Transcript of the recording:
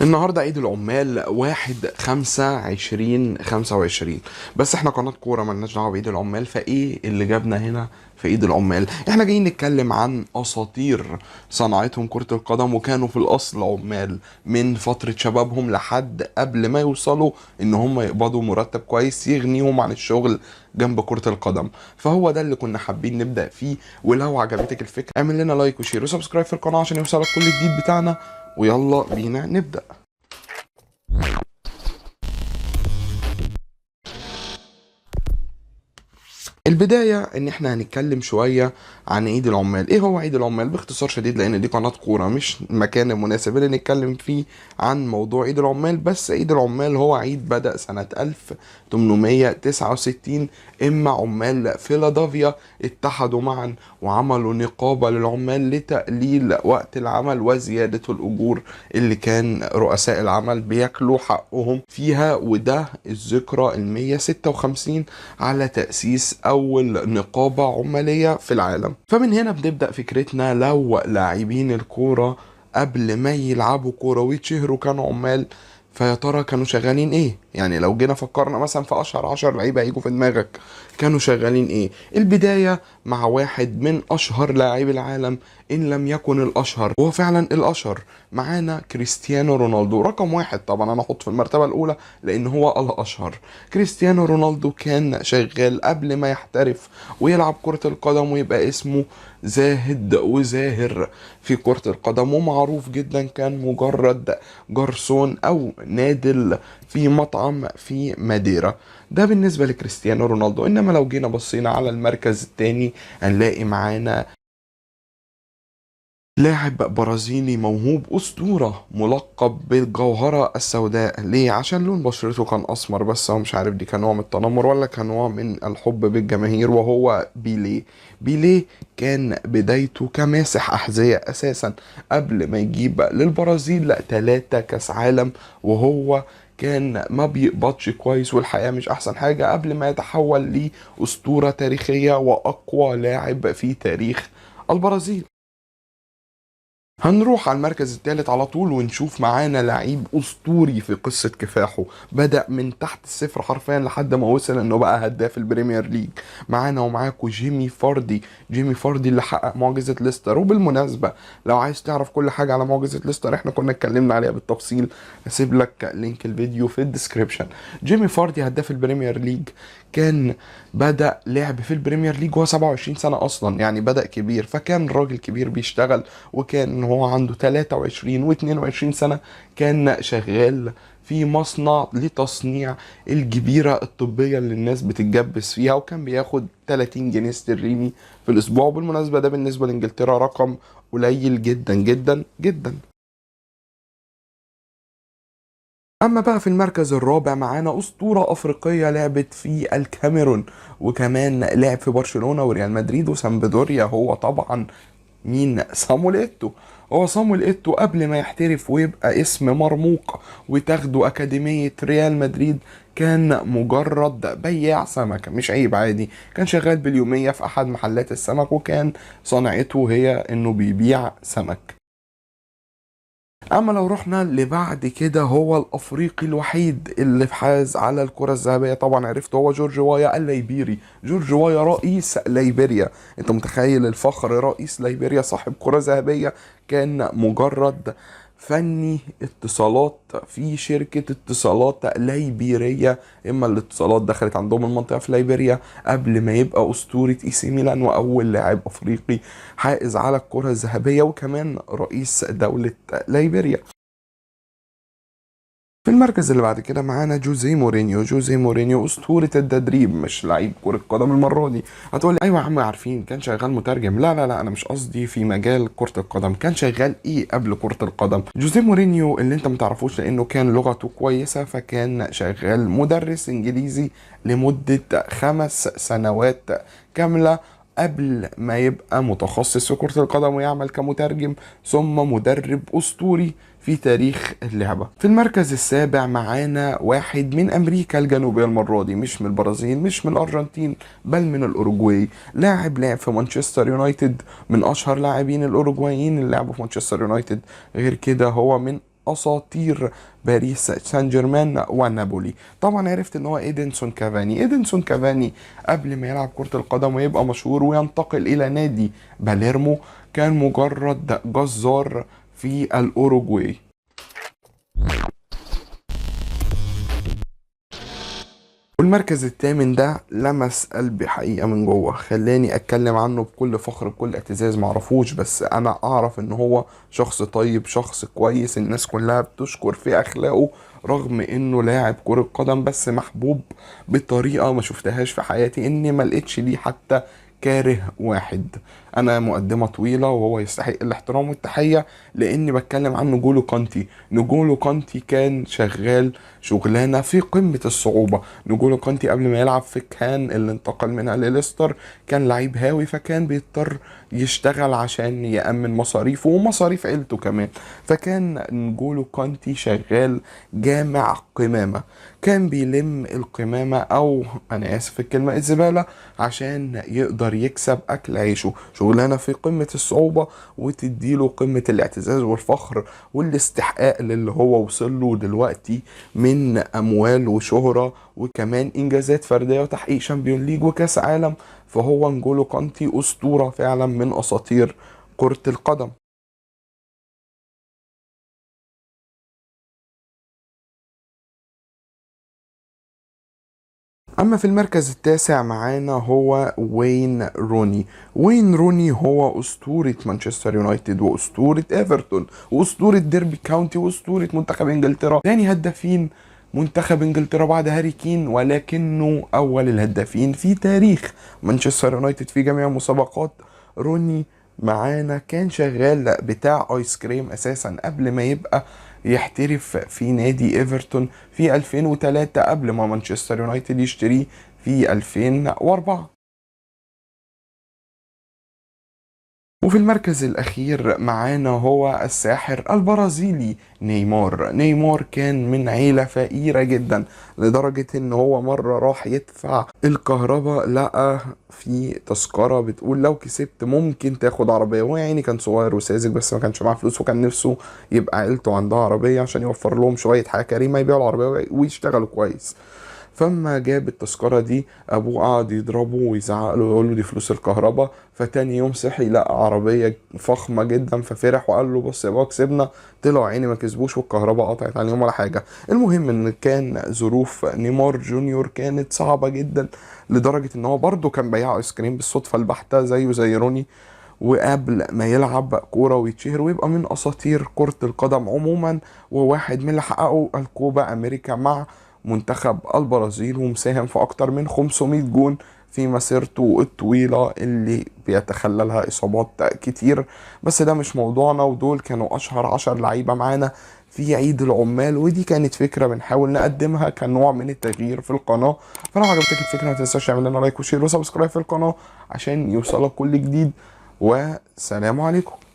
النهاردة عيد العمال 1/5/2025. بس احنا قناة كورة ملناش دعوة بعيد العمال، فايه اللي جابنا هنا في عيد العمال؟ احنا جايين نتكلم عن اساطير صنعتهم كرة القدم، وكانوا في الاصل عمال من فترة شبابهم لحد قبل ما يوصلوا ان هم يقبضوا مرتب كويس يغنيهم عن الشغل جنب كرة القدم. فهو ده اللي كنا حابين نبدأ فيه. ولو عجبتك الفكرة اعمل لنا لايك وشير وسبسكرايب في القناة عشان يوصلك كل جديد بتاعنا، ويلا بينا نبدأ. البداية ان احنا هنتكلم شوية عن عيد العمال. ايه هو عيد العمال باختصار شديد، لان دي قناة كورة مش مكان المناسب اللي نتكلم فيه عن موضوع عيد العمال. بس عيد العمال هو عيد بدأ سنة 1869. اما عمال فيلادلفيا اتحدوا معا وعملوا نقابة للعمال لتقليل وقت العمل وزيادة الأجور اللي كان رؤساء العمل بياكلوا حقهم فيها. وده الذكرى 156 على تأسيس أول نقابة عمالية في العالم. فمن هنا بنبدأ فكرتنا. لو لاعبين الكورة قبل ما يلعبوا كورة ويتشهروا كانوا عمال، فيا ترى كانوا شغالين ايه؟ يعني لو جينا فكرنا مثلا في اشهر 10 لعيبه هيجوا في دماغك، كانوا شغالين ايه؟ البدايه مع واحد من اشهر لاعبي العالم ان لم يكن الاشهر، وهو فعلا الاشهر. معانا كريستيانو رونالدو رقم واحد. طبعا انا احط في المرتبه الاولى لان هو الاشهر. كريستيانو رونالدو كان شغال قبل ما يحترف ويلعب كره القدم ويبقى اسمه زاهد وزاهر في كرة القدم، ومعروف جدا كان مجرد جرسون او نادل في مطعم في ماديرا. ده بالنسبة لكريستيانو رونالدو. انما لو جينا بصينا على المركز الثاني هنلاقي معانا لاعب برازيلي موهوب أسطورة ملقب بالجوهرة السوداء. ليه؟ عشان لون بشرته كان أسمر، بس هو مش عارف دي كان نوع من التنمر ولا كان نوع من الحب بالجماهير. وهو بيليه. بيليه كان بدايته كماسح أحذية أساسا قبل ما يجيب للبرازيل 3 كأس عالم، وهو كان ما بيقبضش كويس والحياة مش أحسن حاجة قبل ما يتحول لأسطورة تاريخية وأقوى لاعب في تاريخ البرازيل. هنروح على المركز الثالث على طول ونشوف معانا لعيب اسطوري في قصة كفاحه. بدأ من تحت الصفر حرفيا لحد ما وصل انه بقى هداف البريمير ليج. معانا ومعاكم جيمي فاردي. جيمي فاردي اللي حقق معجزة ليستر. وبالمناسبة لو عايز تعرف كل حاجة على معجزة ليستر احنا كنا اتكلمنا عليها بالتفصيل، هسيب لك لينك الفيديو في الديسكريبشن. جيمي فاردي هداف البريمير ليج. كان بدأ لعب في البريمير ليج وهو 27 سنة اصلا، يعني بدأ كبير، فكان راجل كبير بيشتغل. وكان هو عنده 23 و22 سنة كان شغال في مصنع لتصنيع الجبيرة الطبية اللي الناس بتتجبس فيها، وكان بياخد 30 جنيه استرليني في الأسبوع. وبالمناسبة ده بالنسبة لإنجلترا رقم قليل جدا جدا جدا. اما بقى في المركز الرابع معانا اسطوره افريقيه لعبت في الكاميرون، وكمان لعب في برشلونه وريال مدريد وسامبدوريا. هو طبعا مين؟ صامويل ايتو. هو صامويل ايتو قبل ما يحترف ويبقى اسم مرموق وتاخده أكاديمية ريال مدريد كان مجرد بياع سمك. مش عيب، عادي. كان شغال باليومية في أحد محلات السمك، وكان صنعته هي إنه بيبيع سمك. اما لو رحنا لبعد كده، هو الافريقي الوحيد اللي فاز على الكرة الذهبية. طبعا عرفت، هو جورج وايا الليبيري. جورج وايا رئيس ليبيريا. انت متخيل الفخر؟ رئيس ليبيريا صاحب كرة ذهبية. كان مجرد فني اتصالات في شركة اتصالات ليبيرية. اما الاتصالات دخلت عندهم المنطقة في ليبيريا قبل ما يبقى اسطورة اي سي ميلان واول لاعب افريقي حائز على الكرة الذهبية وكمان رئيس دولة ليبيريا. في المركز اللي بعد كده معانا جوزيه مورينيو. جوزيه مورينيو أسطورة التدريب، مش لعيب كرة قدم المرة دي. هتقولي أيوة يا عم عارفين كان شغال مترجم. لا لا لا، أنا مش قصدي في مجال كرة القدم. كان شغال إيه قبل كرة القدم؟ جوزيه مورينيو اللي أنت متعرفوش لأنه كان لغته كويسة، فكان شغال مدرس إنجليزي لمدة 5 سنوات كاملة قبل ما يبقى متخصص في كرة القدم ويعمل كمترجم ثم مدرب أسطوري في تاريخ اللعبة. في المركز السابع معانا واحد من أمريكا الجنوبية المرة دي، مش من البرازيل مش من الأرجنتين بل من الأوروجواي. لعب في مانشستر يونايتد، من أشهر لاعبين الأوروجوايين اللي لعبوا في مانشستر يونايتد. غير كده هو من اساطير باريس سان جيرمان ونابولي. طبعا عرفت ان هو ايدنسون كافاني. ايدنسون كافاني قبل ما يلعب كرة القدم ويبقى مشهور وينتقل الى نادي باليرمو كان مجرد جزار في الاوروغواي. والمركز الثامن ده لمس قلبي حقيقة من جوه، خلاني اتكلم عنه بكل فخر بكل اعتزاز. معرفوش بس انا اعرف ان هو شخص طيب، شخص كويس، الناس كلها بتشكر في اخلاقه رغم انه لاعب كرة قدم، بس محبوب بطريقة ما شفتهاش في حياتي، اني ما لقيتش ليه حتى كاره واحد. انا مقدمة طويلة وهو يستحق الاحترام والتحية، لاني بتكلم عن نجولو كانتي. نجولو كانتي كان شغال شغلانة في قمة الصعوبة. نجولو كانتي قبل ما يلعب في كان اللي انتقل منها لليستر كان لعيب هاوي، فكان بيضطر يشتغل عشان يأمن مصاريفه ومصاريف عيلته كمان. فكان نجولو كانتي شغال جامع قمامة، كان بيلم القمامة او انا اسف في الكلمة الزبالة عشان يقدر يكسب اكل عيشه. شغلانة في قمة الصعوبة وتديله قمة الاعتزاز والفخر والاستحقاق للي هو وصل له دلوقتي من اموال وشهرة وكمان انجازات فرديه وتحقيق شامبيون ليج وكاس عالم. فهو نجولو كانتي اسطوره فعلا من اساطير كره القدم. اما في المركز التاسع معانا هو وين روني. وين روني هو اسطورة مانشستر يونايتد واسطورة ايفرتون واسطورة ديربي كاونتي واسطورة منتخب انجلترا، ثاني هدافين منتخب انجلترا بعد هاري كين، ولكنه اول الهدافين في تاريخ مانشستر يونايتد في جميع المسابقات. روني معانا كان شغال بتاع ايس كريم اساسا قبل ما يبقى يحترف في نادي ايفرتون في 2003 قبل ما مانشستر يونايتد يشتريه في 2004. وفي المركز الأخير معانا هو الساحر البرازيلي نيمار. نيمار كان من عيلة فقيرة جدا لدرجة ان هو مرة راح يدفع الكهرباء لقى في تذكرة بتقول لو كسبت ممكن تاخد عربية. هو يعني كان صغير وساذج بس ما كانش معاه فلوس، وكان نفسه يبقى عيلته عندها عربية عشان يوفر لهم شوية حاجة كريمة يبيعوا العربية ويشتغلوا كويس. فما جاب التذكرة دي أبوه قعد يضربه ويزعق له ويقول له دي فلوس الكهرباء. فتاني يوم صحي لقى عربية فخمة جدا ففرح وقال له بص يا بابا كسبنا. طلعوا عيني ما كسبوش والكهرباء قطعت عليهم ولا حاجة. المهم ان كان ظروف نيمار جونيور كانت صعبة جدا لدرجة ان هو برضه كان بياع ايس كريم بالصدفة البحتة زيه زي روني. وقبل ما يلعب كورة ويتشهر ويبقى من أساطير كرة القدم عموما، وواحد من اللي حققوا الكوبا أمريكا مع منتخب البرازيل، ومساهم في أكتر من 500 جون في مسيرته الطويلة اللي بيتخللها إصابات كتير. بس ده مش موضوعنا، ودول كانوا أشهر 10 لعيبة معانا في عيد العمال، ودي كانت فكرة بنحاول نقدمها كنوع من التغيير في القناة. فلو عجبتك الفكرة ما تنساش تعمل لنا لايك وشير وسبسكرايب في القناة عشان يوصلك كل جديد. والسلام عليكم.